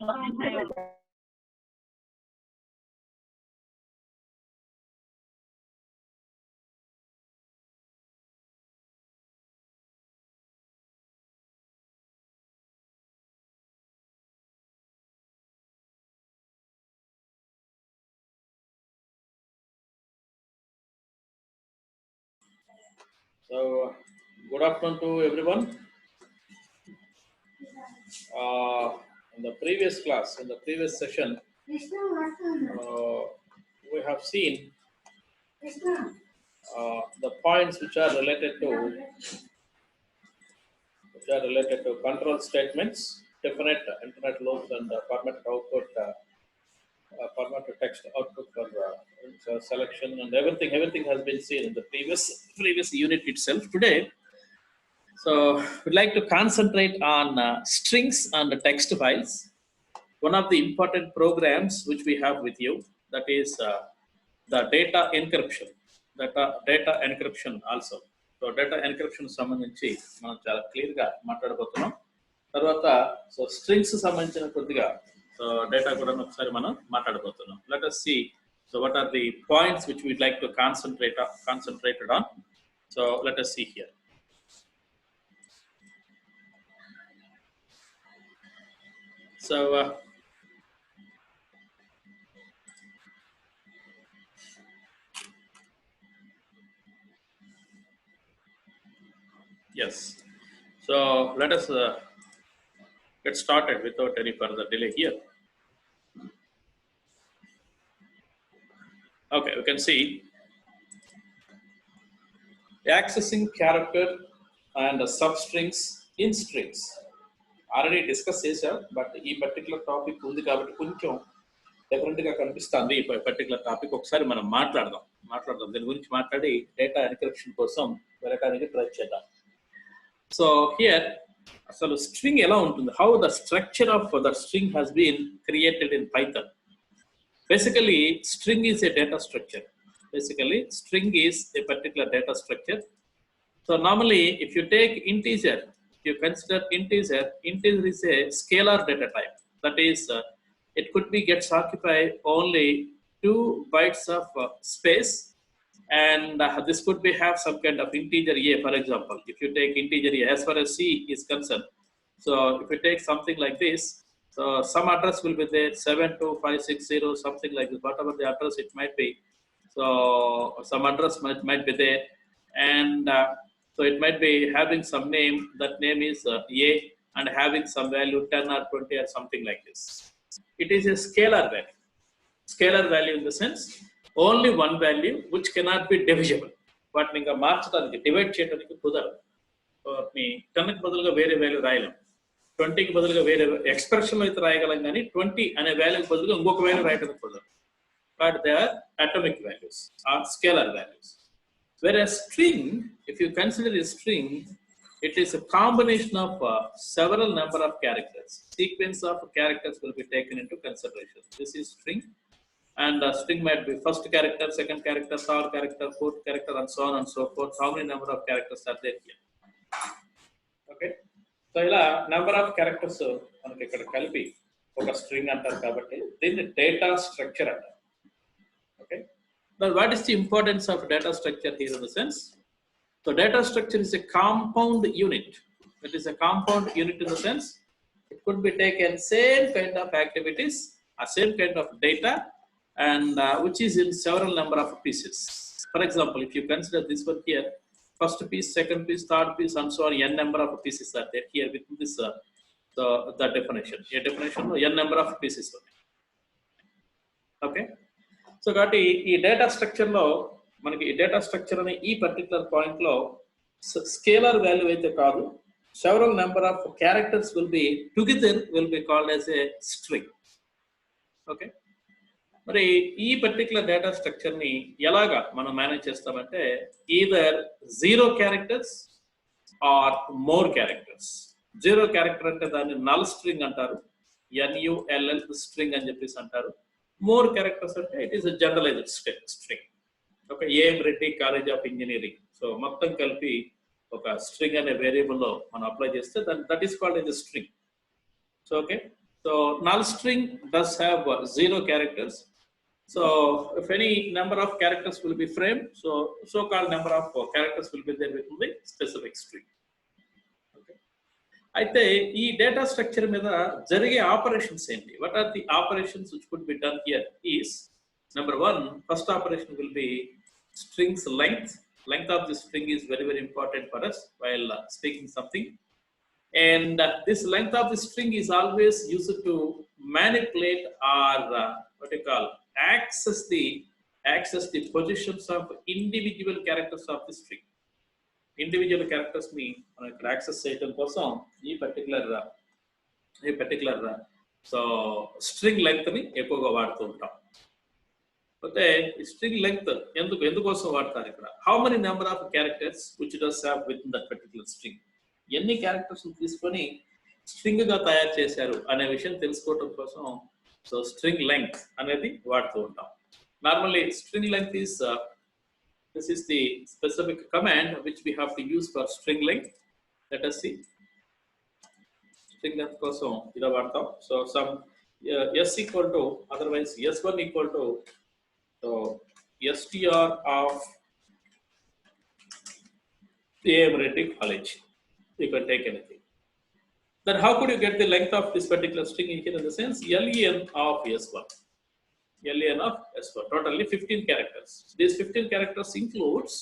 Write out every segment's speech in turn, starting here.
So, good afternoon to everyone. In the previous class, in the previous session, we have seen the points which are related to control statements, definite internet loops, and formatted output, formatted text output for selection, and everything. Everything has been seen in the previous unit itself. Today, so we'd like to concentrate on strings and text files. One of the important programs which we have with you, that is the data encryption. Data encryption also. So data encryption సంబంధించి మనం చాలా clear గా మాట్లాడబోతున్నాం. తర్వాత so strings సంబంధించిన కొద్దిగా so data కూడా ఒకసారి మనం మాట్లాడబోతున్నాం. Let us see so what are the points which we'd like to concentrate on. So let us see here. So yes, so let us get started without any further delay here. Okay, we can see accessing character and substrings in strings. Already discussed చేశాం, but ఈ particular topic ఉంది కాబట్టి కొంచెం డిఫరెంట్గా కనిపిస్తుంది. ఈ particular topic ఒకసారి మనం మాట్లాడదాం. దీని గురించి మాట్లాడి డేటా ఎన్క్రిప్షన్ కోసం వెళ్ళడానికి ట్రై చేద్దాం. సో హియర్ అసలు స్ట్రింగ్ ఎలా ఉంటుంది, how the structure of the string has been created in Python. Basically, string is a data structure. String is a particular data structure. So normally, if you take integer, if you consider integer is a scalar data type. That is, it could be gets occupied only 2 bytes of space, and this could be have some kind of integer a. For example, if you take integer a, as far as C is concerned, so if you take something like this. So some address will be there, 72560, something like this, whatever the address it might be. So some address might be there, and so it might be having some name. That name is A, and having some value 10 or 20 or something like this. It is a scalar value. Scalar value in the sense only one value which cannot be divisible. But ninka మార్చడానికి divide చేయడానికి కుదరదు. So మీ 10 కి బదులుగా వేరే value రాయలేం, 20కి బదులుగా వేరే ఎక్స్ప్రెషన్లో అయితే రాయగలం, కానీ 20 అనే వాల్యూకి బదులుగా ఇంకొక వాల్యూ రాయడానికి కుదరదు. But they are atomic values or scalar values. Whereas string, if you consider a string, it is a combination of several number of characters. Sequence of characters will be taken into consideration. This is string, and string might be first character, second character, third character, fourth character, and so on and so forth. How many number of characters are there here? Okay. So ఇలా number of characters మనకి ఇక్కడ కలిపి ఒక string అంటారు, కాబట్టి దీన్ని data structure అంటారు. Okay, but what is the importance of data structure here in the sense? So data structure is a compound unit. It is a compound unit in the sense it could be taken same kind of activities, uh same kind of data, and which is in several number of pieces. For example, if you consider this one here, first piece, second piece, third piece, and so on. N number of pieces are there here with this the definition. A definition, n number of pieces. Okay. So, కాబట్టి ఈ data structure లో మనకి ఈ data structure అనే ఈ particular point లో scalar value అయితే కాదు, several number of characters will be together will be called as a string. Okay. మరి ఈ పర్టికులర్ డేటా స్ట్రక్చర్ ని ఎలాగా మనం మేనేజ్ చేస్తామంటే, either 0 characters or more characters. 0 character అంటే దాన్ని నల్ స్ట్రింగ్ అంటారు, NULL స్ట్రింగ్ అని చెప్పేసి అంటారు. మోర్ క్యారెక్టర్స్ అంటే ఇట్ ఈస్ జనరలైజ్డ్ స్ట్రింగ్. ఒక AM Reddy college of engineering, so మొత్తం కలిపి ఒక స్ట్రింగ్ అనే వేరియబుల్ లో మనం అప్లై చేస్తే that is called as string. So okay, so So null string does have 0 characters. So if any number of characters will be framed, so called number of characters will be there within the specific string. Okay. అయితే ఈ data structure మీద జరిగే operations ఏంటి? What are the operations which could be done here is number one, first operation will be strings length. Length of the string is very, very important for us while speaking something. And this length of the string is always used to manipulate or what you call access the positions of individual characters of the string. Individual characters mean access చేయడం కోసం ఈ particular so string length ని ఎక్కువగా వాడుతూ ఉంటాం. అయితే string length ఎందుకోసం వాడతారు ఇక్కడ? How many number of characters which does have with in that particular string, ఎన్ని క్యారెక్టర్స్ తీసుకొని స్ట్రింగ్ గా తయారు చేశారు అనే విషయం తెలుసుకోవడం కోసం సో స్ట్రింగ్ లెంగ్త్ అనేది వాడుతూ ఉంటాం. Normally string length is this is the specific command which we have to use for string length. Let us see. String length కోసం ఇలా వాడతాం. So some s equal to, otherwise s1 equal to so str of the arithmetic college. You can take anything. Then how could you get the length of this particular string here? In the sense len of s1. len of s1, totally 15 characters. These 15 characters includes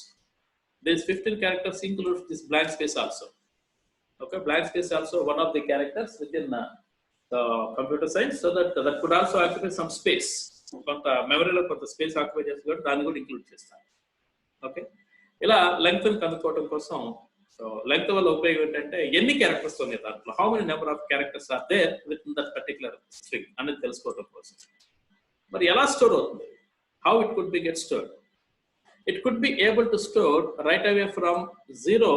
this blank space also. Okay, blank space also one of the characters within the computer science, so that could also occupy some space. కొంత మెమరీలో కొంత space occupy చేస్తారు, దాన్ని కూడా include చేస్తాను. Okay, ఇలా length కనుక్కోవడం కోసం సో లెంగ్త్ వల్ల ఉపయోగం ఏంటంటే ఎన్ని క్యారెక్టర్స్ ఉన్నాయి దాంట్లో, how many number of characters are there with in that particular string అనేది తెలుసుకోవడం కోసం. మరి ఎలా స్టోర్ అవుతుంది? How it could be get stored? It could be able to store right away from 0,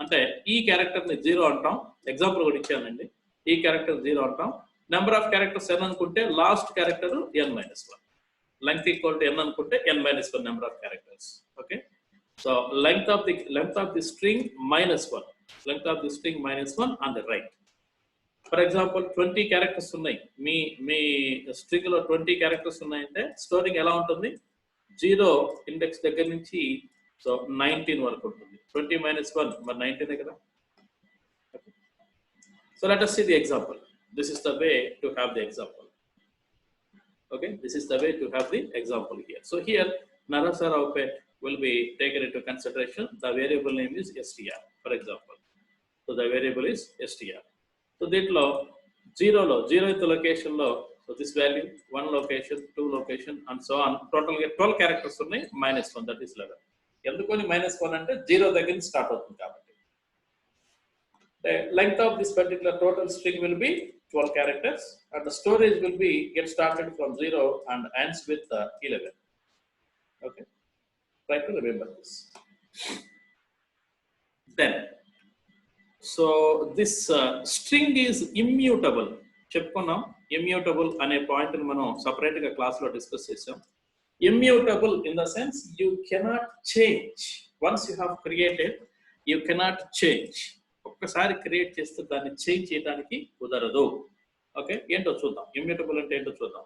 అంటే ఈ క్యారెక్టర్ ని 0 అంటాం. ఎగ్జాంపుల్ కూడా ఇచ్చానండి. ఈ క్యారెక్టర్ 0 అంటాం. నెంబర్ ఆఫ్ క్యారెక్టర్స్ n అనుకుంటే last character n-1. Length equal to n అనుకుంటే n-1 number of characters. Okay, so length of the string -1, length of the string -1 on the right. For example 20 characters ఉన్నాయి, మీ string లో 20 characters ఉన్నాయంటే storing ఎలా ఉంటుంది? 0 index దగ్గర నుంచి so 19 వరకు ఉంటుంది. 20 - 1 మరి 19 కదా. So let us see the example. This is the way to have the example. Okay, this is the way to have the example here. So here Narasara Opet will be taken into consideration. The variable name is str, for example. So the variable is str. So దీంట్లో 0th location లో so this value 1 location, 2 location and so on. Total గా 12 characters ఉన్నాయి. -1, that is 11. ఎందుకని -1 అంటే 0 దగ్గర నుంచి start అవుతుంది కాబట్టి. The length of this particular total string will be 12 characters and the storage will be get started from 0 and ends with 11. Okay, try to remember this. Then so this string is immutable. చెప్పుకున్నాం immutable అనే point ని మనం separate గా class లో discuss చేసాం. Immutable in the sense you cannot change. Once you have created, you cannot change. ఒక్కసారి create చేస్తే దాన్ని చేంజ్ చేయడానికి కుదరదు. ఓకే, ఏంటో చూద్దాం. ఇమ్యూటబుల్ అంటే ఏంటో చూద్దాం.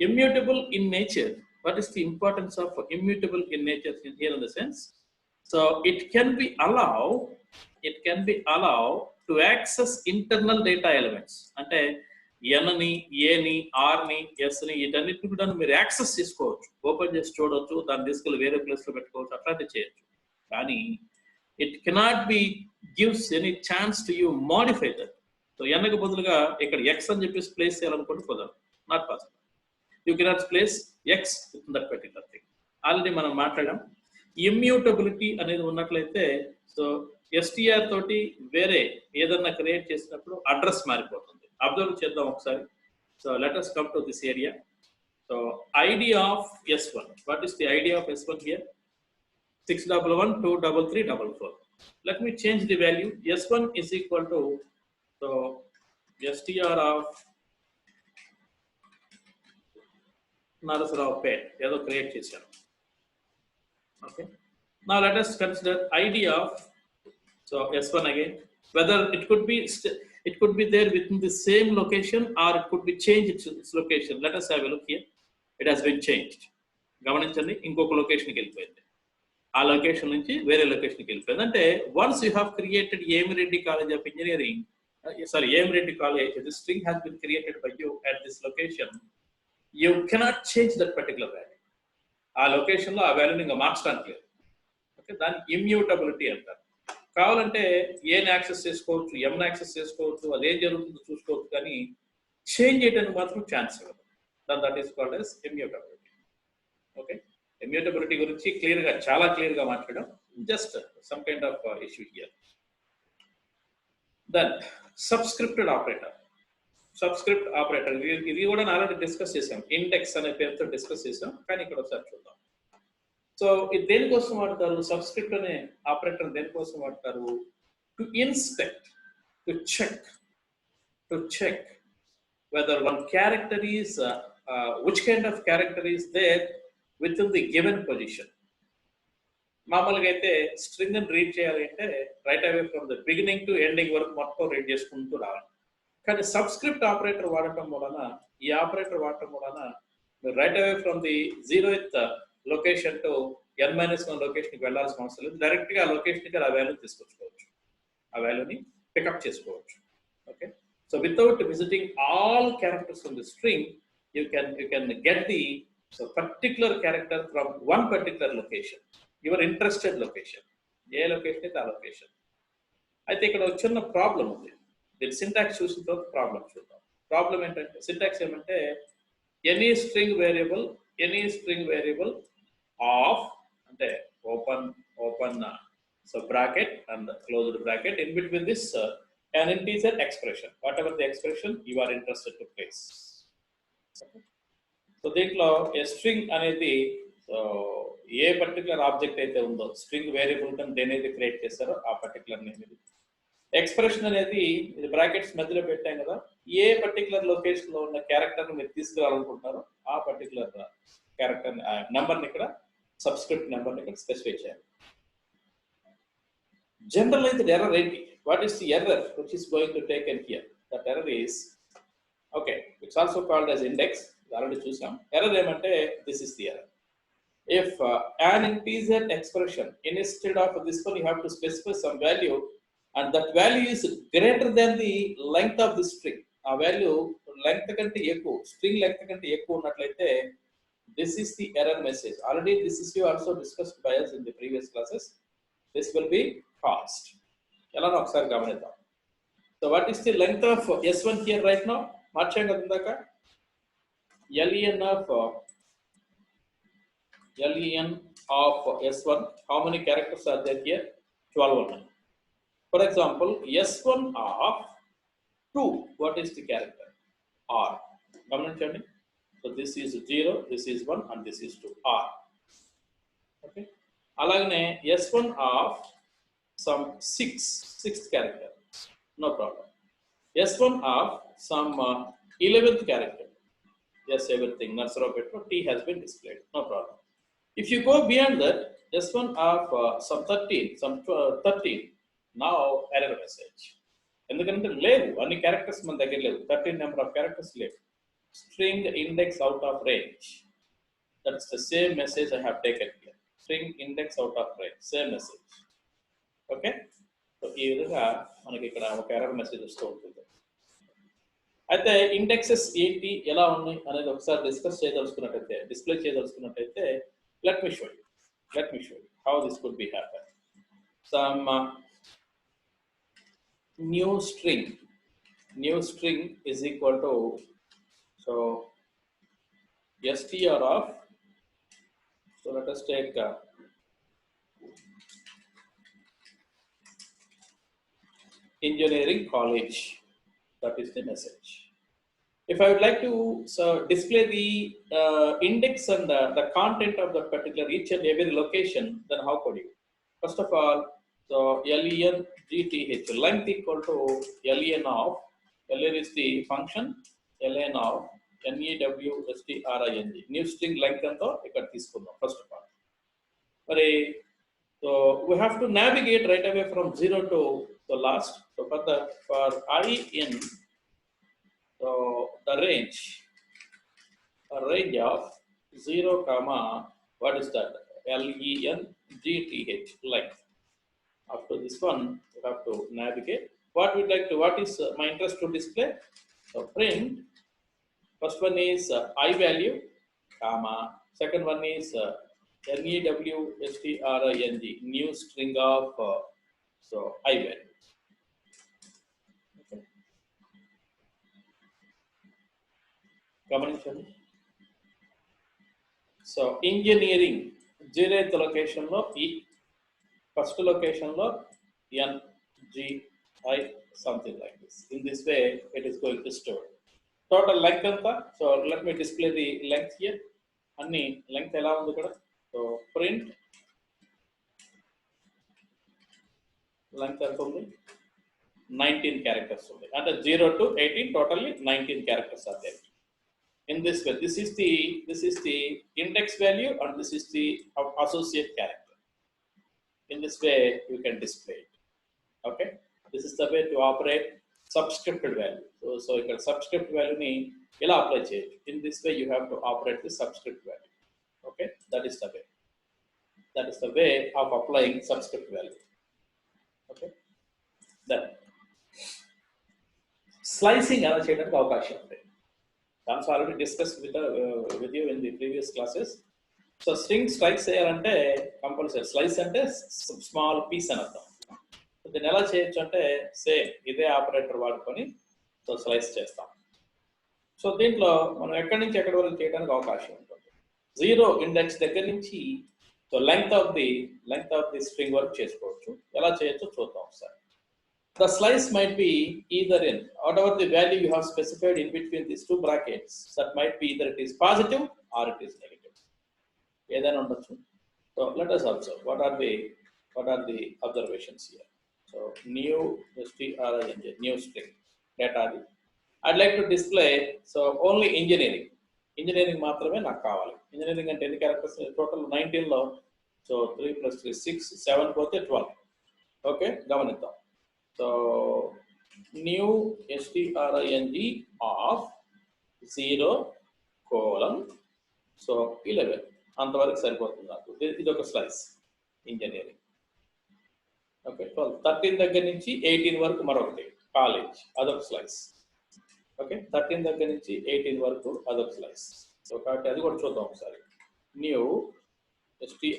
Immutable in nature. What is the importance of immutable in nature here in the sense? So it can be allow to access internal data elements. అంటే ఎన్ని, ఏని, ఆర్ని, ఎస్ని వీటన్నిటిని కూడా మీరు యాక్సెస్ చేసుకోవచ్చు, ఓపెన్ చేసి చూడవచ్చు, దాన్ని తీసుకెళ్ళి వేరే ప్లేస్ లో పెట్టుకోవచ్చు, అట్లాంటివి చేయొచ్చు. కానీ it cannot be gives any chance to you modify that. So n కు బదులుగా ఇక్కడ x అని చెప్పేసి ప్లేస్ చేయాలనుకుంటే కుదరదు. Not possible. You cannot place x in that particular thing. Already మనం మాట్లాడాం. ఇమ్యూటబిలిటీ అనేది ఉన్నట్లయితే సో str తోటి వేరే ఏదన్నా క్రియేట్ చేసినప్పుడు అడ్రస్ మారిపోతుంది. అబ్జర్వ్ చేద్దాం ఒకసారి. So let us come to this area. So id of s1. What is the id of s1 here? 6112334. Let me change the value. S1 is equal to so str of Narasarao pet ఏదో create చేశాను. Okay, now let us consider id of so s1 again. Whether it could be It could be there within the same location or it could be changed its location. Let us have a look here. It has been changed. గమనించండి, ఇంకొక లొకేషన్కి వెళ్ళిపోయింది. ఆ location నుంచి వేరే లొకేషన్కి వెళ్ళిపోయింది. అంటే once you have created Emireddy college of engineering, Emireddy college, the string has been created by you at this location, you cannot change that particular value. ఆ లొకేషన్లో ఆ వాల్యూని ఇంకా మార్చడానికి లేదు. ఓకే, దాన్ని ఇమ్యూటబిలిటీ అంటారు. కావాలంటే ఏని యాక్సెస్ చేసుకోవచ్చు, ఎంని యాక్సెస్ చేసుకోవచ్చు, అదేం జరుగుతుందో చూసుకోవచ్చు, కానీ చేంజ్ చేయడానికి మాత్రం ఛాన్స్ ఇవ్వదు. That is called as immutability. Okay, immutability గురించి క్లియర్గా, చాలా క్లియర్గా మాట్లాడడం. Just some kind of issue here. Then subscripted operator. Subscript operator ఇది కూడా ఆల్రెడీ డిస్కస్ చేసాం, ఇండెక్స్ అనే పేరుతో డిస్కస్ చేసాం, కానీ ఇక్కడ ఒకసారి చూద్దాం. సో ఇది దేనికోసం వాడతారు? సబ్స్క్రిప్ట్ అనే ఆపరేటర్ దేనికోసం వాడతారు? To inspect, to check whether one character is which kind of character is there within the given position. మామూలుగా అయితే స్ట్రింగ్ ని రీడ్ చేయాలి అంటే right away from the beginning to ending వరకు మొత్తం రీడ్ చేసుకుంటూ రావాలి. కానీ సబ్స్క్రిప్ట్ ఆపరేటర్ వాడటం వలన, ఈ ఆపరేటర్ వాడటం వలన మీరు right away from the 0th location to n-1 లొకేషన్కి వెళ్ళాల్సిన అవసరం లేదు. డైరెక్ట్గా ఆ లొకేషన్కి ఆ వాల్యూని తీసుకొచ్చుకోవచ్చు, ఆ వాల్యూని పికప్ చేసుకోవచ్చు. Okay, so without visiting all characters from the string, you can get the particular character from one particular location, your interested location. A location అయితే ఆ లొకేషన్. అయితే ఇక్కడ ఒక చిన్న ప్రాబ్లం ఉంది. దీని సింటాక్స్ చూసిన తర్వాత ప్రాబ్లం చూద్దాం. ప్రాబ్లం ఏంటంటే, సింటాక్స్ ఏమంటే ఎనీ స్ట్రింగ్ వేరియబుల్ ఆఫ్, అంటే open so bracket and closed bracket, in between this an integer expression, whatever the expression you are interested to place. So దీంట్లో స్ట్రింగ్ అనేది ఏ పర్టికులర్ ఆబ్జెక్ట్ అయితే ఉందో, string variable కింద దేనైతే create చేస్తారో ఆ particular name ఇది. Expression అనేది ఇది బ్రాకెట్స్ మధ్యలో పెట్టాం కదా, ఏ పర్టికులర్ లొకేషన్ లో ఉన్న క్యారెక్టర్ మీరు తీసుకురావాలనుకుంటున్నారో ఆ పర్టికులర్ క్యారెక్టర్ నెంబర్ని ఇక్కడ, సబ్స్క్రిప్ట్ నెంబర్ని ఇక్కడ స్పెసిఫై చేయాలి. జనరలైజ్డ్ ఎర్రర్ ఏంటి? What is the error which is going to take in here? That error is, okay, it's also called as index. Already చూసాం. ఎర్రర్ ఏమంటే, this is the error. If an integer expression, instead of this one you have to specify some value, and that value is greater than the length of the string. ఆ value length కంటే ఎక్కువ, string length కంటే ఎక్కువ ఉన్నట్లయితే this is the error message. Already this issue also discussed by us in the previous classes. This will be caused. ఎలానో ఒకసారి గమనిద్దాం. So what is the length of S1 here right now? మార్చాం కదా ఇందాక. len of S1, how many characters are there here? 12 ఉన్నాయి. For example, S1 of 2, what is the character? R. గమనించండి. So this is 0, this is 1 and this is 2, R. Okay. అలాగనే S1 of some 6th character, no problem. S1 of some 11th character, yes, everything, Narsaro Petro, T has been displayed, no problem. If you go beyond that, S1 of some 13, now error message. ఎందుకంటే లేవు, అన్ని characters మన దగ్గర లేవు, 13 number of characters లేవు. String index out of range. That's the same message I have taken here. String index out of range, same message. Okay, so ఈ విధంగా మనకి ఇక్కడ ఒక ఎర్రర్ మెసేజ్ వస్తూ ఉంటుంది. అయితే ఇండెక్సెస్ ఏంటి, ఎలా ఉన్నాయి అనేది ఒకసారి డిస్ప్లే చేయదలుచుకున్నట్టయితే let me show you how this could be happen. Some new string is equal to, so str of, so let us take engineering college. That is the message. If I would like to display the index and the content of that particular each and every location, then how could you? First of all, so length length equal to len of, len is the function, len of newstring, new string length అంతో ఇక్కడ తీసుకుందాం. First of all, మరి so we have to navigate right away from 0 to So last, so for I in the range of 0 comma, what is that? length, length. After this one, you have to navigate. What is my interest to display? So print, first one is I value, comma, second one is newstring, new string of so I value. Okay. గమనించండి. So engineering 0th లొకేషన్లో ఈ first లొకేషన్లో NGI something like this. In this way it is going to store. Total length ఎంత? So let me display the length here. అన్ని length ఎలా ఉంది ఇక్కడ? So print length ఎంత ఉంది? 19 characters ఉంది. అంటే 0 to 18 totally 19 characters are there. In this way, this is the index value and this is the associate character. In this way, you can display it. Okay, this is the way to operate subscripted value. So you can subscript value ni ela apply cheyachu. In this way, you have to operate the subscript value. Okay, that is the way. That is the way of applying subscript value. Okay, then slicing ala cheyadaniki avakasham undi. That's already discussed with you in the previous classes. So string slice చేయాలంటే compulsory slice అంటే small piece అని అర్థం. దీన్ని ఎలా చేయొచ్చు అంటే same ఇదే operator వాడుకొని సో స్లైస్ చేస్తాం. సో దీంట్లో మనం ఎక్కడి నుంచి ఎక్కడి వరకు చేయడానికి అవకాశం ఉంటుంది. 0 ఇండెక్స్ దగ్గర నుంచి so length of the string వరకు చేసుకోవచ్చు. ఎలా చేయొచ్చో చూద్దాం ఒకసారి. The slice might be either in whatever the value you have specified in between these two brackets. That might be either it is positive or it is negative. ఏదైనా ఉండొచ్చు. So let us observe what are the observations here. So new string, new string data. I'd like to display so only engineering మాత్రమే నాకు కావాలి. Engineering అంటే ఎన్ని characters? Total 19 లో so 3 plus 3 6 7 పోతే 12. Okay, గమనిద్దాం. So new string of 0 colon so 11 అంతవరకు సరిపోతుంది నాకు. ఇది ఒక స్లైస్ ఇంజనీరింగ్. ఓకే, 12 13 దగ్గర నుంచి 18 వరకు మరొకటి కాలేజ్, అదొక స్లైస్. ఓకే, 13 దగ్గర నుంచి 18 వరకు అదొక స్లైస్. సో కాబట్టి అది కూడా చూద్దాం ఒకసారి. New string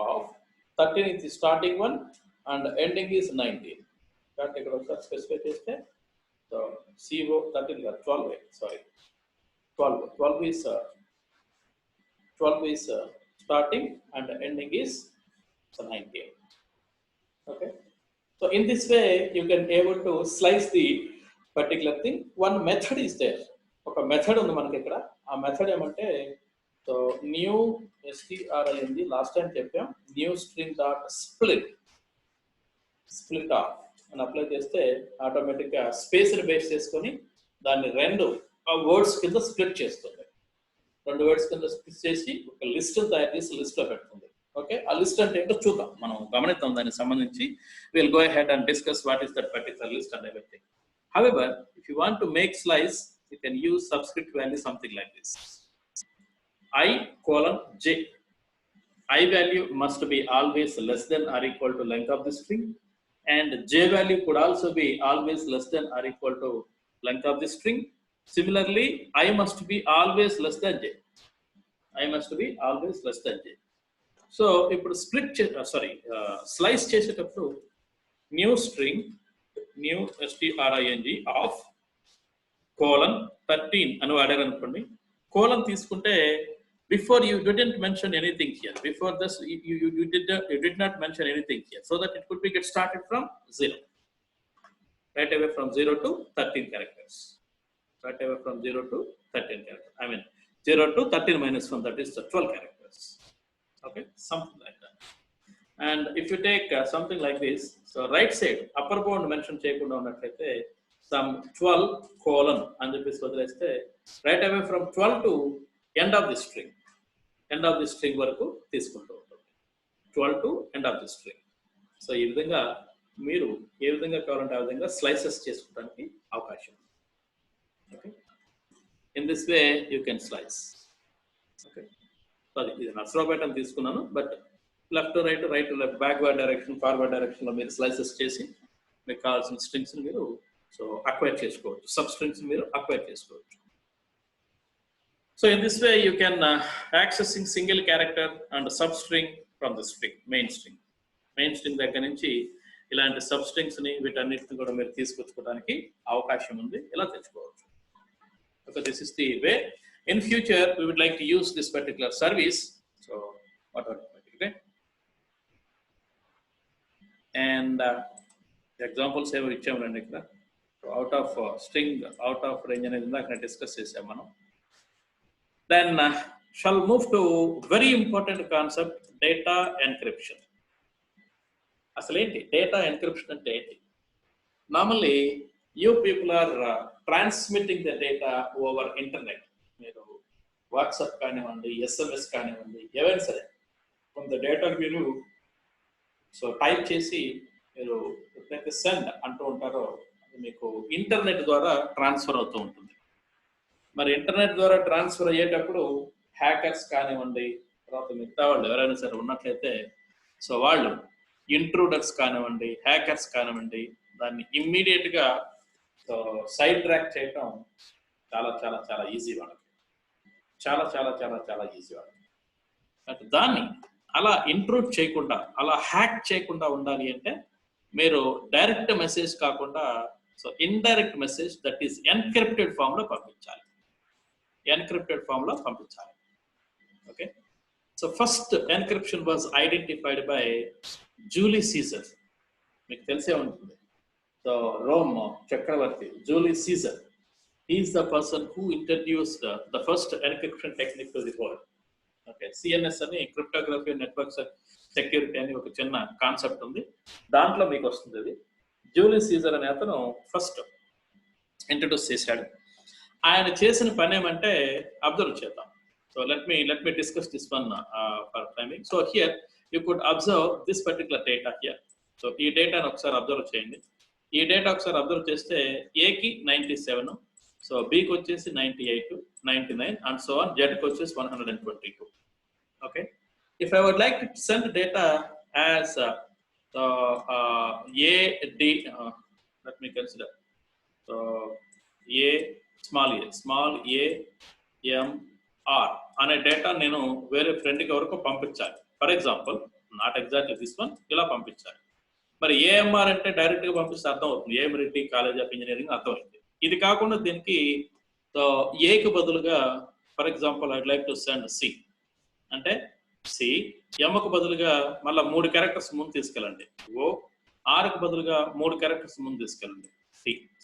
of 13 is the starting one and ending is 19. కాబట్టి ఇక్కడ ఒకసారి స్పెసిఫై చేస్తే సో CO 13 కాదు 12 sorry 12 is starting and ending is 19. Okay, so in this way you can able to slice the particular thing. One method is there. ఒక method ఉంది మనకి ఇక్కడ. ఆ మెథడ్ ఏమంటే so new string last time చెప్పాం new string dot split of అని apply చేస్తే ఆటోమేటిక్గా స్పేస్ని బేస్ చేసుకొని దాన్ని రెండు వర్డ్స్ కింద స్ప్లిట్ చేస్తుంది. 2 వర్డ్స్ కింద స్ప్లిట్ చేసి ఒక లిస్ట్ తయారు చేసి లిస్ట్లో పెడుతుంది. ఓకే, ఆ లిస్ట్ అంటే ఏంటో చూద్దాం, మనం గమనిద్దాం దానికి సంబంధించి. Will go ahead and discuss what is that particular list and everything. However if you want to make slice you can use subscript value something like this. I:J. I value must be always less than or equal to length of the string, and J value could also be always less than or equal to length of the string. Similarly, I must be always less than J. I must be always less than J. So ఇప్పుడు slice చేసేటప్పుడు new string of colon 13 అని వాడారు అనుకోండి. Colon తీసుకుంటే before you didn't mention anything here. Before this, you did not mention anything here, so that it could be get started from 0, right away from 0 to 13 characters. Right away from 0 to 13 characters. I mean 0 to 13 minus 1, that is the 12 characters. Okay, something like that. And if you take something like this, so right side upper bound mention చేయకుండా ఉన్నట్లయితే some 12 colon అని చెప్పేసి వదిలేస్తే right away from 12 to end of the string వరకు తీసుకుంటూ ఉంటుంది. 12 to end of the string. So ఈ విధంగా మీరు ఏ విధంగా కావాలంటే ఆ విధంగా స్లైసెస్ చేసుకోవడానికి అవకాశం. Okay, in this way you can slice. Okay, అది ఇది నర్సరావు ప్యాటర్న్ తీసుకున్నాను, but left right right left backward direction forward డైరెక్షన్లో మీరు స్లైసెస్ చేసి మీకు కావాల్సిన స్ట్రింగ్స్ మీరు సో అక్వైర్ చేసుకోవచ్చు, సబ్ స్ట్రింగ్స్ మీరు అక్వైర్ చేసుకోవచ్చు. So in this way you can accessing single character and substring from the string, main string దగ్గర నుంచి ఇలాంటి సబ్ స్ట్రింగ్స్ ని వీటన్నిటిని కూడా మీరు తీసుకొచ్చుకోవడానికి అవకాశం ఉంది, ఇలా తెచ్చుకోవచ్చు. Okay, this is the way. In future we would like to use this particular service. So whatever, okay, and examples ఏవో ఇచ్చామండి ఇక్కడ. Out of string out of range అనేది ఇందాక డిస్కస్ చేసాం మనం. Then shall move to very important concept, data encryption. అసలు ఏంటి data encryption అంటే ఏంటి? Normally you people are transmitting the data over internet. మీరు వాట్సాప్ కానివ్వండి, ఎస్ఎంఎస్ కానివ్వండి, ఏవైనా సరే కొంత డేటా మీరు సో టైప్ చేసి మీరు ఎప్పుడైతే సెండ్ అంటూ ఉంటారో అది మీకు ఇంటర్నెట్ ద్వారా ట్రాన్స్ఫర్ అవుతూ ఉంటుంది. మరి ఇంటర్నెట్ ద్వారా ట్రాన్స్ఫర్ అయ్యేటప్పుడు హ్యాకర్స్ కానివ్వండి, తర్వాత మిగతా వాళ్ళు ఎవరైనా సరే ఉన్నట్లయితే సో వాళ్ళు ఇంట్రూడర్స్ కానివ్వండి, హ్యాకర్స్ కానివ్వండి, దాన్ని ఇమ్మీడియట్గా సో సైడ్ ట్రాక్ చేయటం చాలా చాలా చాలా ఈజీ వాళ్ళకి, చాలా చాలా చాలా చాలా ఈజీ వాళ్ళకి. అంటే దాన్ని అలా ఇంట్రూడ్ చేయకుండా, అలా హ్యాక్ చేయకుండా ఉండాలి అంటే మీరు డైరెక్ట్ మెసేజ్ కాకుండా so indirect message, that is encrypted ఫామ్లో పంపించాలి. ఎన్క్రిప్టెడ్ ఫామ్లో పంపించాలి. Okay, so first encryption was identified by Julius Caesar. మీకు తెలిసే ఉంటుంది. సో రోమ్ చక్రవర్తి Julius Caesar, he is the person who introduced the first encryption technique to the world. Okay, CNS అని cryptography network security అని ఒక చిన్న కాన్సెప్ట్ ఉంది, దాంట్లో మీకు వస్తుంది. అది జూలియస్ సీజర్ అనే అతను ఫస్ట్ ఇంట్రడ్యూస్ చేశాడు. ఆయన చేసిన పని ఏమంటే అబ్జర్వ్ చేద్దాం. So let me discuss this one for timing. So here you could observe this particular data here. So ఈ డేటాను ఒకసారి అబ్జర్వ్ చేయండి. ఈ డేటా ఒకసారి అబ్జర్వ్ చేస్తే ఏకి 97, సో బికి వచ్చేసి 98, 99 అండ్ సో ఆన్, జెడ్కి వచ్చేసి 122. Okay, if I would like to send data as AD, let me consider. So a small A M R అనే డేటా నేను వేరే ఫ్రెండ్కి ఎవరికో పంపించాలి. For example, not exactly this one, ఇలా పంపించాలి. మరి ఏఎంఆర్ అంటే డైరెక్ట్గా పంపిస్తే అర్థం అవుతుంది, AM Reddy college of engineering అర్థమైంది. ఇది కాకుండా దీనికి ఏకి బదులుగా for example I'd like to send C అంటే సి, ఎంకు బదులుగా మళ్ళీ 3 క్యారెక్టర్స్ ముందు తీసుకెళ్ళండి, ఓ, ఆర్కి బదులుగా 3 క్యారెక్టర్స్ ముందు తీసుకెళ్ళండి,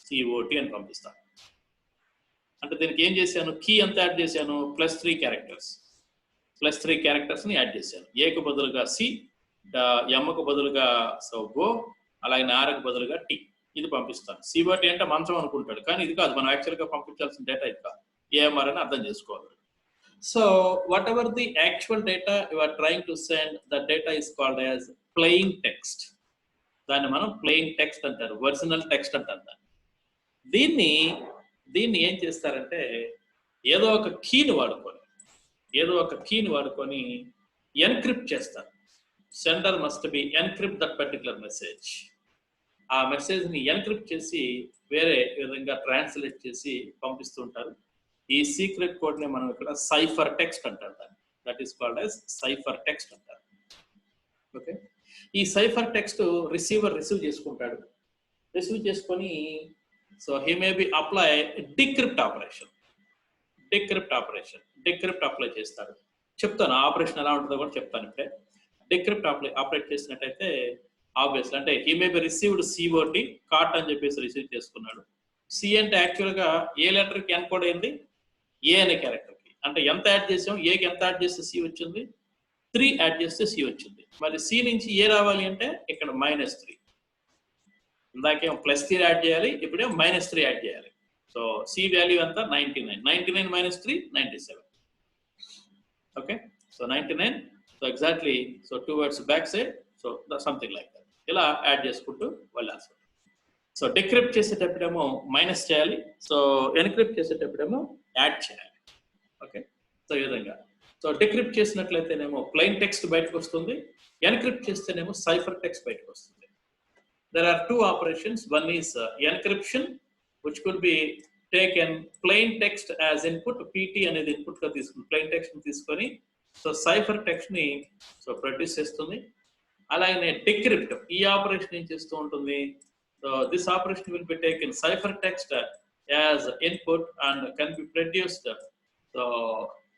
సిఓటి అని పంపిస్తాను. అంటే దీనికి ఏం చేశాను, కీ ఎంత యాడ్ చేశాను, +3 క్యారెక్టర్స్ని యాడ్ చేశాను. ఏకు బదులుగా సి, ఎంకు బదులుగా సో ఓ, అలాగే ఆర్కి బదులుగా టీ, ఇది పంపిస్తాను. సిఓటి అంటే మంచం అనుకుంటాడు, కానీ ఇది కాదు, మనం యాక్చువల్గా పంపించాల్సిన డేటా ఇది కాదు, ఏఎంఆర్ అని అర్థం చేసుకోవాలి. So whatever the actual data you are trying to send, the data is called as plain text. దాన్ని మనం ప్లెయిన్ టెక్స్ట్ అంటారు, ఒరిజినల్ టెక్స్ట్ అంటారు. దీన్ని ఏం చేస్తారంటే ఏదో ఒక కీని వాడుకొని ఎన్క్రిప్ట్ చేస్తారు. Sender must be encrypt that particular message. ఆ మెసేజ్ని ఎన్క్రిప్ట్ చేసి వేరే విధంగా ట్రాన్స్లేట్ చేసి పంపిస్తుంటారు. ఈ సీక్రెట్ కోడ్ని మనం ఇక్కడ సైఫర్ టెక్స్ట్ అంటారు. దాన్ని that is called as cipher text అంటారు. ఓకే, ఈ సైఫర్ టెక్స్ట్ రిసీవర్ రిసీవ్ చేసుకుంటాడు. రిసీవ్ చేసుకొని so he may be apply decrypt apply చేస్తారు. చెప్తాను ఆపరేషన్ ఎలా ఉంటుందో కూడా చెప్తాను ఇప్పుడే. డిక్రిప్ట్ ఆపరేట్ చేసినట్టయితే ఆబ్వియస్లీ అంటే he may be received COT cat అని చెప్పేసి రిసీవ్ చేసుకున్నాడు. సి అంటే యాక్చువల్గా ఏ లెటర్కి ఎన్కోడ్ అయింది, ఏ అనే క్యారెక్టర్కి. అంటే ఎంత యాడ్ చేసాం, ఏకి ఎంత యాడ్ చేస్తే సి వచ్చింది, 3 యాడ్ చేస్తే సి వచ్చింది. మరి సి నుంచి ఏ రావాలి అంటే ఇక్కడ -3. ఇందాకేమో +3 యాడ్ చేయాలి, ఇప్పుడేమో -3 యాడ్ చేయాలి. సో సి వాల్యూ ఎంత 99, 99 - 3 97. Okay, so 99, so exactly so 2 words back side, so something like that. ఇలా యాడ్ చేసుకుంటూ వెళ్ళాల్సి ఉంటుంది. సో డిక్రిప్ట్ చేసేటప్పుడేమో మైనస్ చేయాలి, సో ఎన్క్రిప్ట్ చేసేటప్పుడేమో యాడ్ చేయాలి. ఓకే, సో ఈ విధంగా. సో డిక్రిప్ట్ చేసినట్లయితేనేమో ప్లెయిన్ టెక్స్ట్ బయటకు వస్తుంది, ఎన్క్రిప్ట్ చేస్తేనేమో సైఫర్ టెక్స్ట్ బయటకు వస్తుంది. There are two operations. One is encryption, which could be taken plain text as input, pt అనేది input గా తీసుకుని plain text ని తీసుకొని సో cipher text ని సో ప్రొడ్యూస్ చేస్తుంది. అలాగే decrypt ఈ ఆపరేషన్ ఏం చేస్తూ ఉంటుంది, so this operation will be taken cipher text as input and can be produced so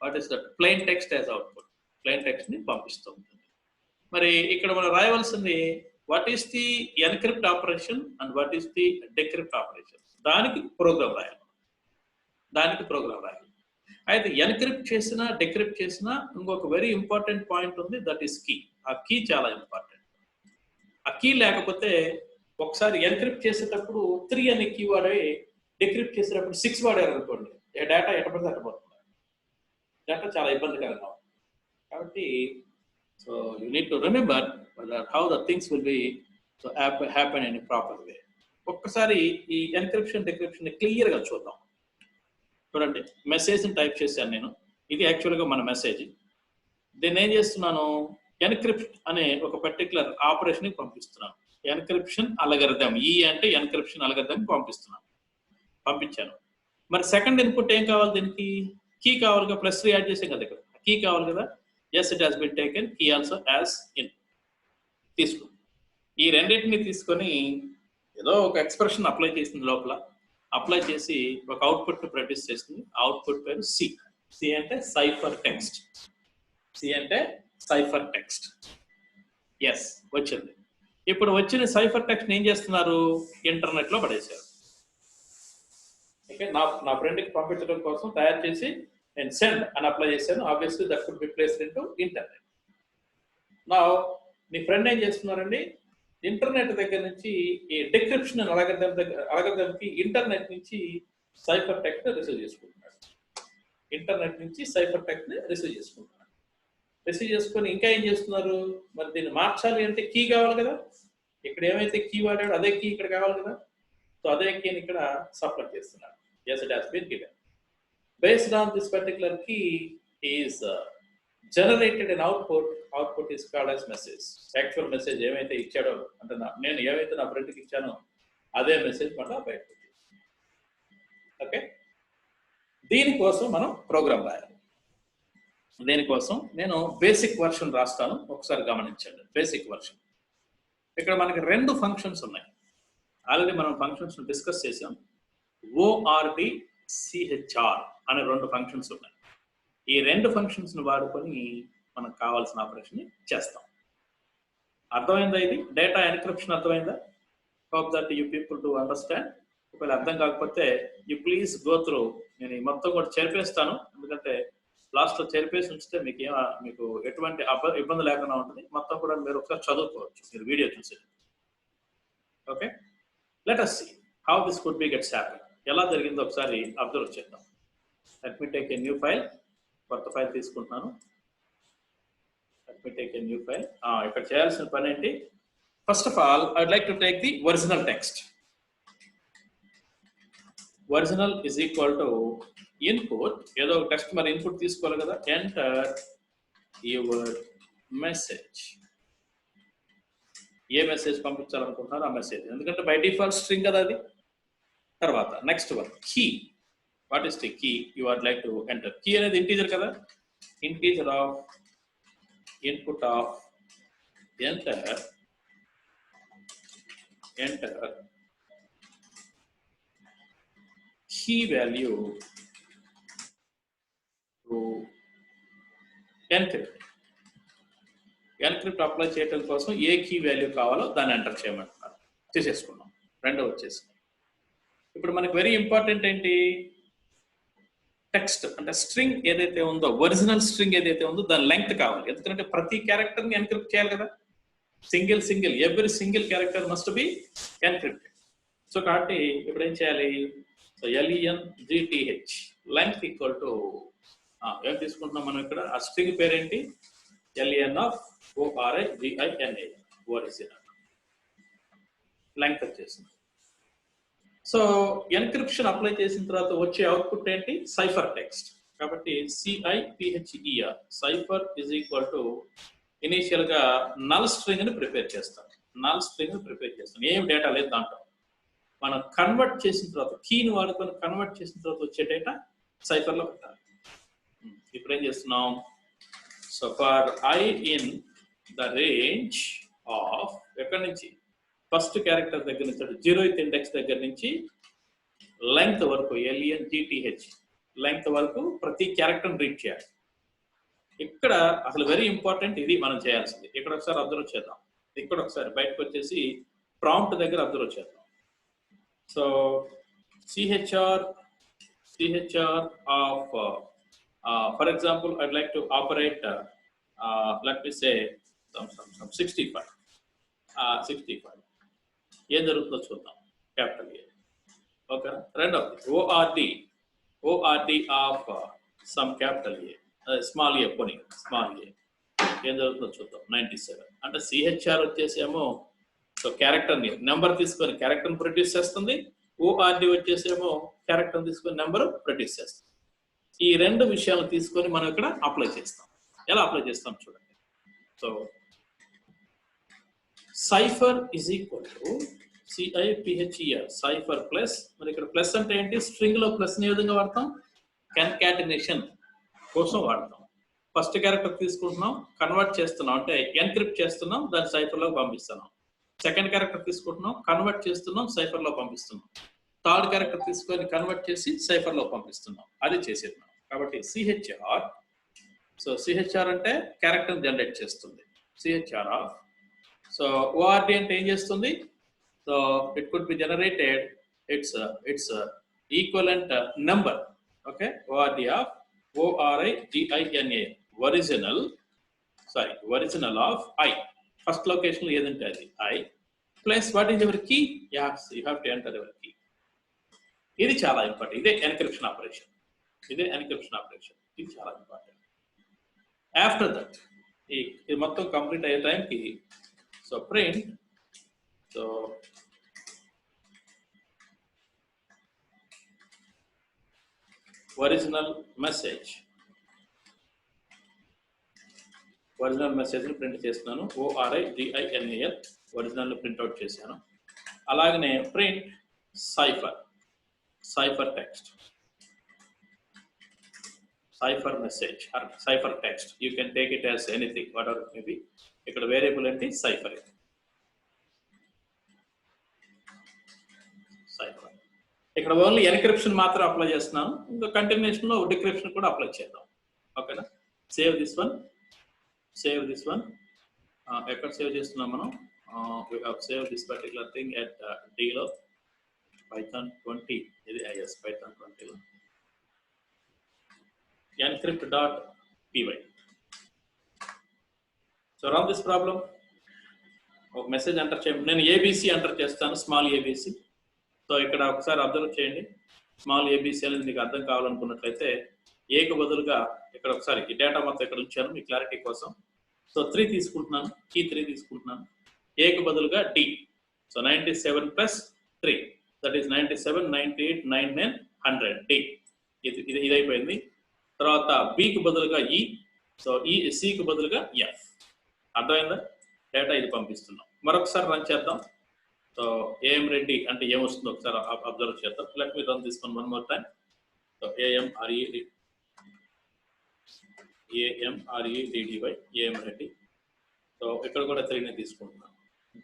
what is that plain text as output, plain text ని పంపిస్తూ ఉంటుంది. మరి ఇక్కడ మనం రాయవలసింది what is the encrypt operation and what is the decrypt operation, దానికి programme రాయాలి, అయితే encrypt చేసినా డిక్రిప్ట్ చేసినా ఇంకొక వెరీ ఇంపార్టెంట్ పాయింట్ ఉంది, దట్ ఈస్ కీ. ఆ కీ చాలా ఇంపార్టెంట్. ఆ కీ లేకపోతే ఒకసారి ఎన్క్రిప్ట్ చేసేటప్పుడు 3 అనే కీ వాడి డిక్రిప్ట్ చేసేటప్పుడు 6 వాడారు అనుకోండి, డేటా ఎటపడితే అట్టబోతుంది, డేటా చాలా ఇబ్బందికరంగా ఉంది. కాబట్టి so you need to remember how the things will be so happen in a proper way. ఒక్కసారి ఈ ఎన్క్రిప్షన్ డిక్రిప్షన్ ని క్లియర్ గా చూద్దాం. చూడండి, మెసేజ్ ని టైప్ చేశాను నేను, ఇది యాక్చువల్ గా మన మెసేజ్. దీన్ని ఏం చేస్తున్నాను, ఎన్క్రిప్ట్ అనే ఒక పర్టికులర్ ఆపరేషన్ కి పంపిస్తున్నాను. ఎన్క్రిప్షన్ అల్గోరిథం, ఈ అంటే ఎన్క్రిప్షన్ అల్గోరిథం పంపించాను. మరి సెకండ్ ఇన్పుట్ ఏం కావాలి, దీనికి కీ కావాలిగా, +3 యాడ్ చేసాం కదా, ఇక్కడ కీ కావాలి కదా. yes, it has been taken, key also as input. తీసుకో, ఈ రెండింటిని తీసుకొని ఏదో ఒక ఎక్స్ప్రెషన్ అప్లై చేసింది, లోపల అప్లై చేసి ఒక అవుట్పుట్ ప్రొడ్యూస్ చేస్తుంది. అవుట్పుట్ పేరు సి అంటే సైఫర్ టెక్స్ట్. ఎస్, వచ్చింది. ఇప్పుడు వచ్చిన సైఫర్ టెక్స్ట్ ఏం చేస్తున్నారు, ఇంటర్నెట్ లో పడేశారు. ఓకే, నా ఫ్రెండ్కి పంపించడం కోసం తయారు చేసి నేను సెండ్ అని అప్లై చేశాను. Obviously that could be placed into internet. నా మీ ఫ్రెండ్ ఏం చేస్తున్నారండి, ఇంటర్నెట్ దగ్గర నుంచి ఈ డిక్రిప్షన్ అల్గోరిథంకి ఇంటర్నెట్ నుంచి సైఫర్ టెక్స్ట్ రిసీవ్ చేసుకుంటున్నాడు. రిసీవ్ చేసుకొని ఇంకా ఏం చేస్తున్నారు, మరి దీన్ని మార్చాలి అంటే కీ కావాలి కదా, ఇక్కడ ఏమైతే కీ వాడాడో అదే కీ ఇక్కడ కావాలి కదా. సో అదే కీని ఇక్కడ సప్లై చేస్తున్నారు. yes, it has been given. Based on this particular key is generated an output is called as message. Actual message ఏమైతే ఇచ్చాడో అంటే నేను ఏమైతే నా ఫ్రెండ్కి ఇచ్చానో అదే మెసేజ్ మళ్ళీ బయటకు వచ్చింది. ఓకే, దీనికోసం మనం ప్రోగ్రామ్ రాయాలి. దీనికోసం నేను బేసిక్ వర్షన్ రాస్తాను, ఒకసారి గమనించండి. బేసిక్ వర్షన్, ఇక్కడ మనకి 2 ఫంక్షన్స్ ఉన్నాయి. ఆల్రెడీ మనం ఫంక్షన్స్ డిస్కస్ చేసాం. ORD CHR అనే 2 ఫంక్షన్స్ ఉన్నాయి. ఈ 2 ఫంక్షన్స్ ని వాడుకొని మనకు కావాల్సిన ఆపరేషన్ చేస్తాం. అర్థమైందా? ఇది డేటా ఎన్క్రిప్షన్ అర్థమైందా? Hope that you people to understand. ఒకవేళ అర్థం కాకపోతే యూ ప్లీజ్ గో త్రూ. నేను ఈ మొత్తం కూడా చెరిపేస్తాను, ఎందుకంటే లాస్ట్ లో చెరిపేసి ఉంచితే మీకు ఎటువంటి ఇబ్బంది లేకుండా ఉంటుంది. మొత్తం కూడా మీరు ఒకసారి చదువుకోవచ్చు, మీరు వీడియో చూసి. Okay, let us see how this could be gets happen. ఎలా జరిగిందో ఒకసారి అబ్జర్వ్ చేద్దాం. Let me take a new file. కొత్త ఫైల్ తీసుకుంటున్నాను. Let me take a new file. ఇక్కడ చేయాల్సిన పని ఏంటి, first of all I would like to take the original text. Original is equal to input, ఏదో ఒక టెక్స్ట్ మరి ఇన్పుట్ తీసుకోవాలి కదా. Enter your message. ఏ మెసేజ్ పంపించాలనుకుంటున్నారో ఆ మెసేజ్, ఎందుకంటే బై డిఫాల్ట్ స్ట్రింగ్ కదా అది. తర్వాత next one key. What is the key you are like to enter? Key అనేది ఇంటీజర్ కదా. Integer of input of enter key value to encrypt. Encrypt apply చేయడం కోసం ఏ కీ వాల్యూ కావాలో దాన్ని ఎంటర్ చేయమంటున్నారు. చేసేసుకున్నాం. రెండో వచ్చేసి ఇప్పుడు మనకు వెరీ ఇంపార్టెంట్ ఏంటి, టెక్స్ట్ అంటే స్ట్రింగ్ ఏదైతే ఉందో, ఒరిజినల్ స్ట్రింగ్ ఏదైతే ఉందో దాని లెంగ్త్ కావాలి. ఎందుకంటే ప్రతి క్యారెక్టర్ ని ఎన్క్రిప్ట్ చేయాలి కదా. Every single character must be encrypted. So కాబట్టి ఇప్పుడు ఏం చేయాలి, so LENGTH length equal to ఏం తీసుకుంటున్నాం మనం ఇక్కడ, ఆ స్ట్రింగ్ పేరేంటి, LEN of ORIGINA, original. Length వచ్చేసింది. సో ఎన్క్రిప్షన్ అప్లై చేసిన తర్వాత వచ్చే అవుట్పుట్ ఏంటి? Cipher text. కాబట్టి CIPHER cipher is equal to initial గా నల్ స్ట్రింగ్ ని ప్రిపేర్ చేస్తాం. నల్ స్ట్రింగ్ ని ప్రిపేర్ చేస్తాం. ఏం డేటా లేదు దాంట్లో. మనం కన్వర్ట్ చేసిన తర్వాత కీని వాడుకొని కన్వర్ట్ చేసిన తర్వాత వచ్చే డేటా సైఫర్ లో పెట్టాలి. ఇప్పుడు ఏం చేస్తున్నాం? So for I in the range of ఎక్కడి నుంచి ఫస్ట్ క్యారెక్టర్ దగ్గర నుంచి 0th ఇండెక్స్ దగ్గర నుంచి లెంగ్త్ వరకు LENGTH లెంగ్త్ వరకు ప్రతి క్యారెక్టర్ రీడ్ చేయాలి. ఇక్కడ అసలు వెరీ ఇంపార్టెంట్ ఇది మనం చేయాల్సింది. ఇక్కడ ఒకసారి అబ్జర్వ్ చేద్దాం. ఇక్కడ ఒకసారి బయటకు వచ్చేసి ప్రాంప్ట్ దగ్గర అబ్జర్వ్ చేద్దాం. So CHR of for example I'd like to operate let me say some 65 ఏం జరుగుతుందో చూద్దాం. Capital A. ఓకే, రెండవది ORD of some capital A small A పోనీ స్మాల్ ఏ ఏం జరుగుతుందో చూద్దాం. 97 అంటే CHR వచ్చేసేమో సో క్యారెక్టర్ నెంబర్ తీసుకొని క్యారెక్టర్ ప్రొడ్యూస్ చేస్తుంది. ORD వచ్చేసేమో క్యారెక్టర్ తీసుకొని నెంబర్ ప్రొడ్యూస్ చేస్తుంది. ఈ రెండు విషయాలు తీసుకొని మనం ఇక్కడ అప్లై చేస్తాం. ఎలా అప్లై చేస్తాం చూడండి. So cipher is equal to CIPHER cipher plus, మరి ఇక్కడ ప్లస్ అంటే ఏంటి? స్ట్రింగ్ లో ప్లస్ ఏ విధంగా వాడతాం? కన్కాటినేషన్ కోసం వాడతాం. ఫస్ట్ క్యారెక్టర్ తీసుకుంటున్నాం, కన్వర్ట్ చేస్తున్నాం అంటే ఎన్క్రిప్ట్ చేస్తున్నాం, దాన్ని సైఫర్ లో పంపిస్తున్నాం. సెకండ్ క్యారెక్టర్ తీసుకుంటున్నాం, కన్వర్ట్ చేస్తున్నాం, సైఫర్ లో పంపిస్తున్నాం. థర్డ్ క్యారెక్టర్ తీసుకొని కన్వర్ట్ చేసి సైఫర్ లో పంపిస్తున్నాం. అది చేసేది. కాబట్టి CHR, సో CHR అంటే క్యారెక్టర్ జనరేట్ చేస్తుంది. CHR ఆఫ్, సో ORD అంటే ఏం చేస్తుంది? So it could be generated its equivalent number. Okay, ORD of ORIGINA original of I. First location ఏదంటే అది I plus what is your key? As you have to enter your key. ఇది చాలా important. ఇదే encryption operation. ఇది చాలా important. After that ఇది మొత్తం complete అయ్యే టైంకి so print, so original message print చేస్తున్నాను. ORIGINAL ఒరిజినల్ ప్రింట్అవుట్ చేశాను. అలాగనే print cipher text, cipher message or cipher text. You can take it as anything whatever maybe. ఇక్కడ వేరియబుల్ ఏంటి? Cipher. ఇక్కడ ఓన్లీ ఎన్క్రిప్షన్ మాత్రం apply చేస్తున్నాను. ఇంకా continuation లో డిక్రిప్షన్ కూడా అప్లై చేద్దాం. ఓకేనా? Save this one. ఎక్కడ సేవ్ చేస్తున్నాం మనం? we have saved this particular thing at D లో Python 20. ఇది yes Python 20 లో encrypt.py. So run this problem. ఒక మెసేజ్ ఎంటర్ చేయండి. నేను ABC ఎంటర్ చేస్తాను, స్మాల్ ABC. సో ఇక్కడ ఒకసారి అబ్జర్వ్ చేయండి. స్మాల్ ABC అనేది మీకు అర్థం కావాలనుకున్నట్లయితే ఏకు బదులుగా ఇక్కడ ఒకసారి ఈ డేటా మొత్తం ఇక్కడ ఉంచాను మీ క్లారిటీ కోసం. సో 3 తీసుకుంటున్నాను, కీ 3 తీసుకుంటున్నాను. ఏకు బదులుగా D. So 97 plus 3 that is 97, 98, 99, 100 D. ఇది అయిపోయింది. తర్వాత బికి బదులుగా E. సో సికి బదులుగా F. అర్థమైందా? డేటా ఇది పంపిస్తున్నాం. మరొకసారి రన్ చేద్దాం. సో AM రెడ్డి అంటే ఏమొస్తుందో ఒకసారి అబ్జర్వ్ చేద్దాం. Let me run this one more time. So AMREDDY AM Reddy. సో ఇక్కడ కూడా 3ని తీసుకుంటున్నాం.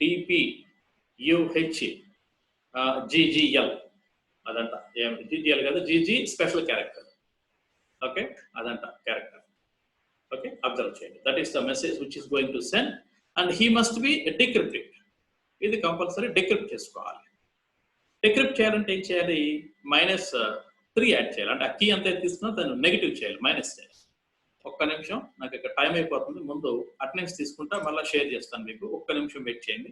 DPUH GGL అదంట. GGL కదా, GG స్పెషల్ క్యారెక్టర్. ఓకే, అదంట క్యారెక్టర్. ఓకే, అబ్జర్వ్ చేయండి. That is the message which is going to send and he must be decrypted. ఇది కంపల్సరీ డిక్రిప్ట్ చేసుకోవాలి. డిక్రిప్ట్ చేయాలంటే ఏం చేయాలి? -3 యాడ్ చేయాలి. అంటే ఆ కీ అంతా తీసుకున్నా దాన్ని నెగిటివ్ చేయాలి, మైనస్ చేయాలి. ఒక్క నిమిషం, నాకు ఇక్కడ టైం అయిపోతుంది. ముందు అటెండెన్స్ తీసుకుంటా, మళ్ళీ షేర్ చేస్తాను మీకు. ఒక్క నిమిషం వెయిట్ చేయండి,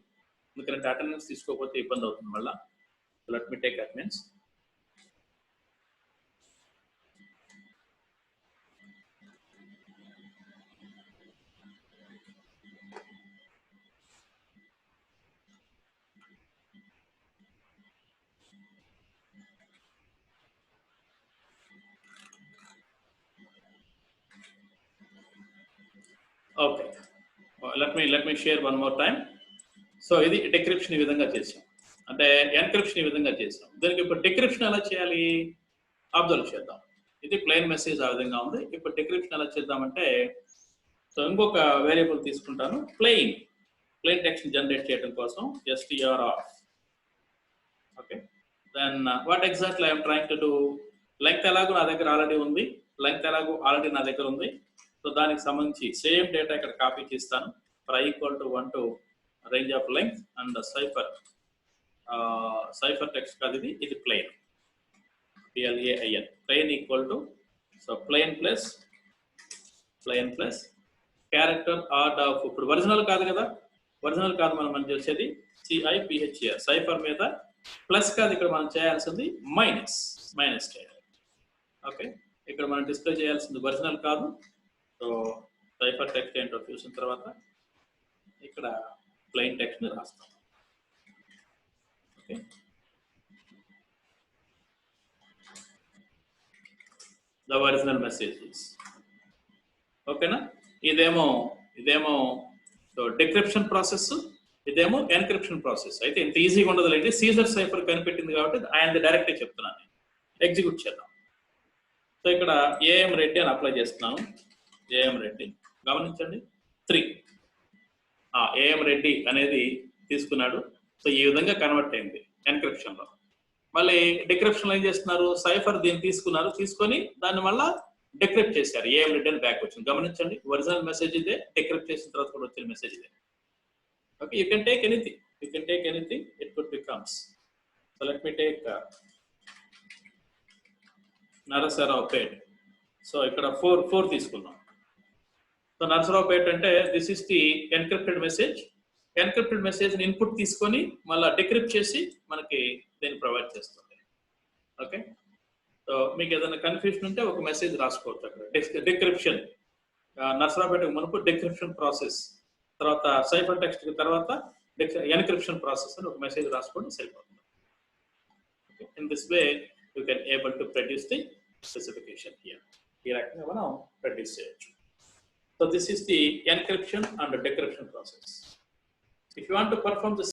ఎందుకంటే అటెండెన్స్ తీసుకోకపోతే ఇబ్బంది అవుతుంది మళ్ళీ. Let me take attendance. Okay, let me share one more time. So ఇది డిక్రిప్షన్ ఈ విధంగా చేసాం, అంటే ఎన్క్రిప్షన్ ఈ విధంగా చేసాం. దీనికి ఇప్పుడు డిక్రిప్షన్ ఎలా చేయాలి అబ్జర్వ్ చేద్దాం. ఇది ప్లెయిన్ మెసేజ్ ఆ విధంగా ఉంది. ఇప్పుడు డిక్రిప్షన్ ఎలా చేద్దామంటే, సో ఇంకొక వేరియబుల్ తీసుకుంటాను, ప్లెయిన్ టెక్స్ట్ జనరేట్ చేయడం కోసం str of. Okay, then what exactly I'm trying to do, length ఎలాగో నా దగ్గర ఆల్రెడీ ఉంది, నా దగ్గర ఉంది. సో దానికి సంబంధించి సేమ్ డేటా ఇక్కడ కాపీ చేస్తాను. for I equal to 1 to range of length and the cipher text కాదు, ఇది plain, plain equal to, so plain plus character odd of, ఇప్పుడు ఒరిజినల్ కాదు కదా, మనం చేసేది CIPHR సైఫర్ మీద, ప్లస్ కాదు ఇక్కడ మనం చేయాల్సింది మైనస్ చేయాలి. ఓకే, ఇక్కడ మనం డిస్ప్లే చేయాల్సింది ఒరిజినల్ కాదు. సో సైఫర్ టెక్స్ట్ ఏంటో చూసిన తర్వాత ఇక్కడ ప్లెయిన్ టెక్స్ట్ ని రాస్తాం. Okay, the original messages. ఓకేనా, ఇదేమో సో డిక్రిప్షన్ ప్రాసెస్, ఇదేమో ఎన్క్రిప్షన్ ప్రాసెస్. అయితే ఇంత ఈజీగా ఉండదులేండి, సీజర్ సైఫర్ కనిపెట్టింది కాబట్టి ఆయన డైరెక్ట్గా చెప్తున్నాను, ఎగ్జిక్యూట్ చేద్దాం. సో ఇక్కడ ఏఎం రెడ్డి అని అప్లై చేస్తున్నాము. ఏఎం రెడ్డి గమనించండి, 3 ఏఎం రెడ్డి అనేది తీసుకున్నాడు. సో ఈ విధంగా కన్వర్ట్ అయింది ఎన్క్రిప్షన్ లో. మళ్ళీ డిక్రిప్షన్ లో ఏం చేస్తున్నారు, సైఫర్ దీన్ని తీసుకొని దాన్ని మళ్ళీ డిక్రిప్ట్ చేశారు. ఏఎం రెడ్డి అని బ్యాక్ వచ్చింది. గమనించండి, ఒరిజినల్ మెసేజ్ ఇదే, డిక్రిప్ట్ చేసిన తర్వాత కూడా వచ్చిన మెసేజ్ ఇదే. Okay, you can take anything, it could becomes. So let me take Narasaraopet. So ఇక్కడ 4 తీసుకున్నాం. సో నరసరావుపేట్ అంటే this is the encrypted message input తీసుకొని మళ్ళీ డిక్రిప్ట్ చేసి మనకి దీన్ని ప్రొవైడ్ చేస్తుంది. ఓకే, సో మీకు ఏదైనా కన్ఫ్యూజన్ ఉంటే ఒక మెసేజ్ రాసుకోవచ్చు అక్కడ. డిక్రిప్షన్ నరసరావుపేట మునుపు డిక్రిప్షన్ ప్రాసెస్, తర్వాత సైఫర్ టెక్స్ట్ తర్వాత ఎన్క్రిప్షన్ ప్రాసెస్ అని ఒక మెసేజ్ రాసుకోండి, సరిపోతుంది. Okay, in this way you can able to produce the specification here. ఈ రకంగా మనం ప్రొడ్యూస్ చేయొచ్చు. So this is the encryption and the decryption process. If you want to perform the